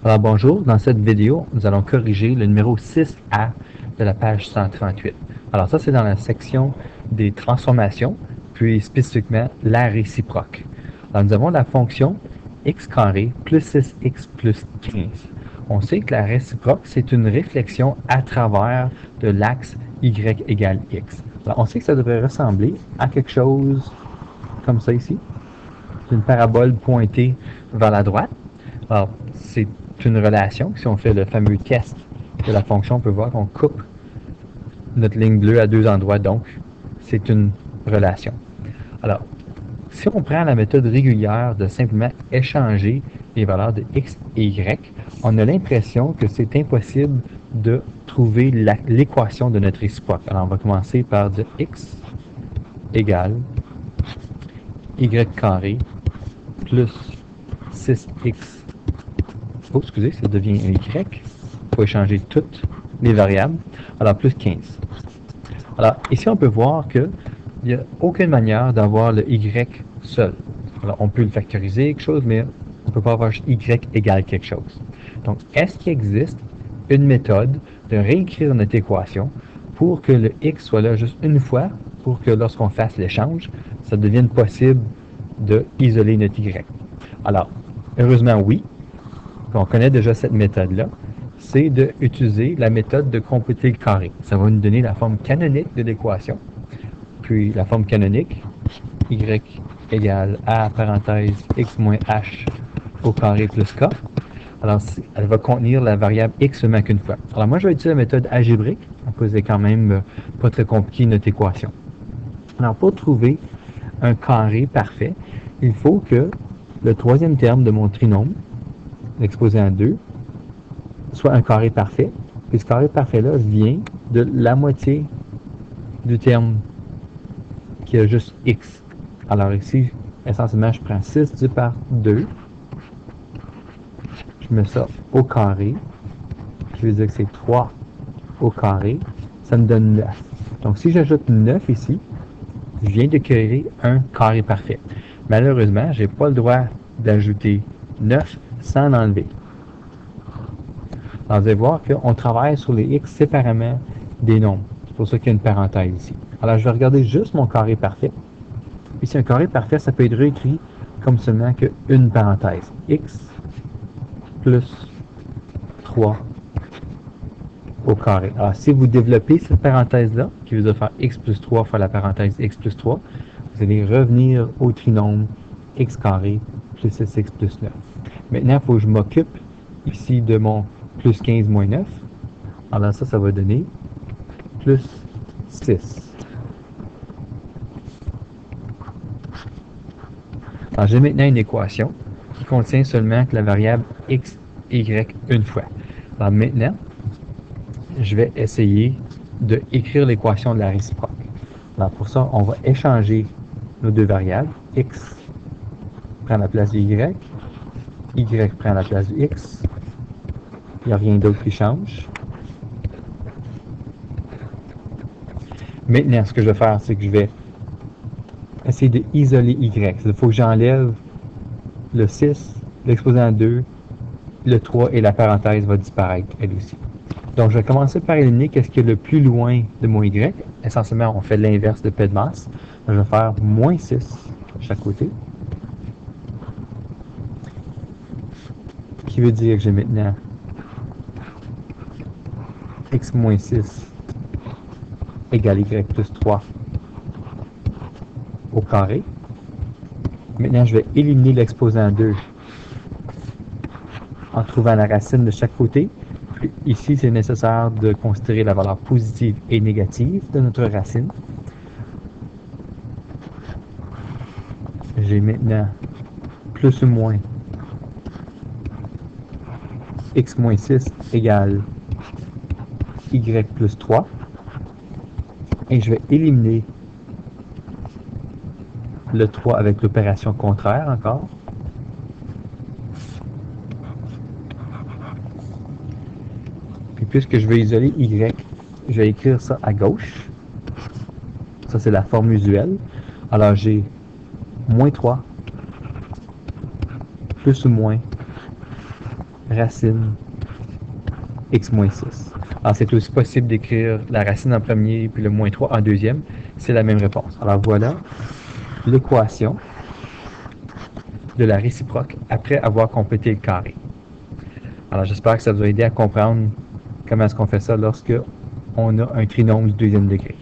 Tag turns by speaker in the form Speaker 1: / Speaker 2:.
Speaker 1: Alors bonjour, dans cette vidéo, nous allons corriger le numéro 6A de la page 138. Alors ça, c'est dans la section des transformations, puis spécifiquement la réciproque. Alors nous avons la fonction x carré plus 6x plus 15. On sait que la réciproque, c'est une réflexion à travers de l'axe y égale x. Alors on sait que ça devrait ressembler à quelque chose comme ça ici. C'est une parabole pointée vers la droite. Alors, c'est une relation. Si on fait le fameux test de la fonction, on peut voir qu'on coupe notre ligne bleue à deux endroits, donc c'est une relation. Alors, si on prend la méthode régulière de simplement échanger les valeurs de x et y, on a l'impression que c'est impossible de trouver l'équation de notre réciproque. Alors, on va commencer par dire x égale y carré plus 6x. Oh, excusez, ça devient un y. Il faut échanger toutes les variables. Alors, plus 15. Alors, ici, on peut voir qu'il n'y a aucune manière d'avoir le y seul. Alors, on peut le factoriser quelque chose, mais on ne peut pas avoir y égale quelque chose. Donc, est-ce qu'il existe une méthode de réécrire notre équation pour que le x soit là juste une fois, pour que lorsqu'on fasse l'échange, ça devienne possible d'isoler notre y? Alors, heureusement, oui. On connaît déjà cette méthode-là. C'est d'utiliser la méthode de computer le carré. Ça va nous donner la forme canonique de l'équation. Puis la forme canonique, y égale a parenthèse x moins h au carré plus k. Alors, elle va contenir la variable x seulement qu'une fois. Alors, moi, je vais utiliser la méthode algébrique. On peut quand même pas très compliqué notre équation. Alors, pour trouver un carré parfait, il faut que le troisième terme de mon trinôme, l'exposé en 2, soit un carré parfait. Puis ce carré parfait-là vient de la moitié du terme qui a juste x. Alors ici, essentiellement, je prends 6 divisé par 2. Je mets ça au carré. Je vais dire que c'est 3 au carré. Ça me donne 9. Donc si j'ajoute 9 ici, je viens de créer un carré parfait. Malheureusement, je n'ai pas le droit d'ajouter 9 sans l'enlever. Alors, vous allez voir qu'on travaille sur les x séparément des nombres. C'est pour ça qu'il y a une parenthèse ici. Alors, je vais regarder juste mon carré parfait. Ici, un carré parfait, ça peut être réécrit comme seulement qu'une parenthèse. X plus 3 au carré. Alors, si vous développez cette parenthèse-là, qui veut dire faire x plus 3 fois la parenthèse x plus 3, vous allez revenir au trinôme x carré plus 6x plus 9. Maintenant, il faut que je m'occupe ici de mon plus 15 moins 9. Alors ça va donner plus 6. Alors j'ai maintenant une équation qui contient seulement la variable x, y une fois. Alors maintenant, je vais essayer d'écrire l'équation de la réciproque. Alors pour ça, on va échanger nos deux variables. X prend la place de y prend la place de x. Il n'y a rien d'autre qui change. Maintenant, ce que je vais faire, c'est que je vais essayer d'isoler y. Il faut que j'enlève le 6, l'exposé en 2, le 3 et la parenthèse va disparaître elle aussi. Donc, je vais commencer par éliminer qu'est-ce qui est le plus loin de mon y. Essentiellement, on fait l'inverse de P de masse. Je vais faire moins 6 de chaque côté. Qui veut dire que j'ai maintenant x moins 6 égale y plus 3 au carré. Maintenant, je vais éliminer l'exposé en 2 en trouvant la racine de chaque côté. Puis ici, c'est nécessaire de considérer la valeur positive et négative de notre racine. J'ai maintenant plus ou moins x moins 6 égale y plus 3. Et je vais éliminer le 3 avec l'opération contraire encore. Puis puisque je vais isoler y, je vais écrire ça à gauche. Ça, c'est la forme usuelle. Alors, j'ai moins 3 plus ou moins racine x moins 6. Alors, c'est aussi possible d'écrire la racine en premier puis le moins 3 en deuxième. C'est la même réponse. Alors, voilà l'équation de la réciproque après avoir complété le carré. Alors, j'espère que ça vous a aidé à comprendre comment est-ce qu'on fait ça lorsque on a un trinôme du deuxième degré.